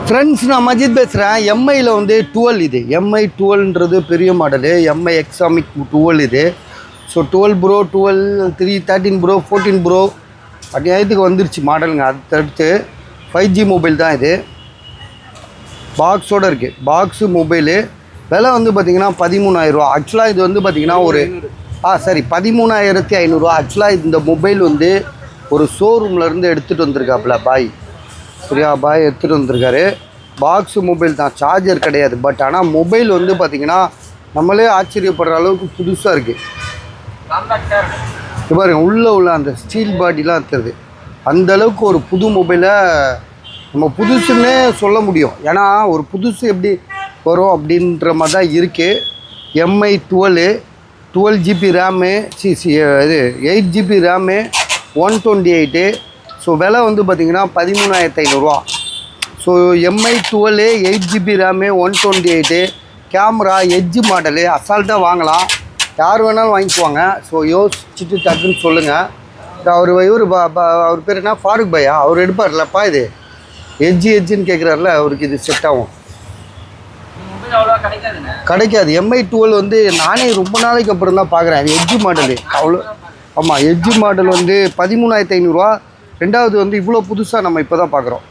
Friends, நான் மஜித் பேசுகிறேன். எம்ஐயில் வந்து 12 இது எம்ஐ 12ன்றது பெரிய மாடலு. எம்ஐ எக்ஸாமிக் 12 இது. ஸோ 12 ப்ரோ, 12, 3, 13 ப்ரோ, 14 ப்ரோ அநியாயத்துக்கு வந்துருச்சு மாடலுங்க. அடுத்தடுத்து 5G மொபைல் தான் இது. பாக்ஸோடு இருக்குது. பாக்ஸு மொபைலு விலை வந்து பார்த்திங்கன்னா 13,000 ரூபா. ஆக்சுவலாக இது வந்து பார்த்திங்கன்னா ஒரு 13,500 ஆக்சுவலாக இந்த மொபைல் வந்து ஒரு ஷோரூம்லேருந்து எடுத்துகிட்டு வந்திருக்காப்புல பாய். சரியா, பாய் எடுத்துகிட்டு வந்திருக்காரு. பாக்ஸு மொபைல் தான், சார்ஜர் கிடையாது. பட் ஆனால் மொபைல் வந்து பார்த்திங்கன்னா நம்மளே ஆச்சரியப்படுற அளவுக்கு புதுசாக இருக்குது. இப்போ பாருங்க, உள்ள அந்த ஸ்டீல் பாடிலாம் இருக்குது. அந்தளவுக்கு ஒரு புது மொபைலை நம்ம புதுசுன்னே சொல்ல முடியும். ஏன்னா ஒரு புதுசு எப்படி வரும் அப்படின்ற மாதிரி தான் இருக்குது. எம்ஐ 12 ஜிபி ரேமு, இது 8 ஜிபி ரேமு, 128. ஸோ விலை வந்து பார்த்திங்கன்னா 13,500 ரூபா. So Mi 12 8 GB RAM, 128, camera edge model. அசால்ட்டாக வாங்கலாம், யார் வேணாலும் வாங்கிக்குவாங்க. ஸோ யோசிச்சுட்டு டக்குன்னு சொல்லுங்கள். அவர் பேர் என்ன, ஃபாரூக் பையா, அவர் எடுப்பார்லப்பா. இது எட்ஜுன்னு கேட்குறாருல, அவருக்கு இது செட் ஆகும். கிடைக்காது. எம்ஐ 12 வந்து நானே ரொம்ப நாளைக்கு அப்புறம் தான் பார்க்குறேன். அது எட்ஜ் மாடலு அவ்வளோ. ஆமாம், எட்ஜ் மாடல் வந்து 13,500 ரூபா. ரெண்டாவது வந்து இவ்வளோ புதுசாக நம்ம இப்போ தான் பார்க்குறோம்.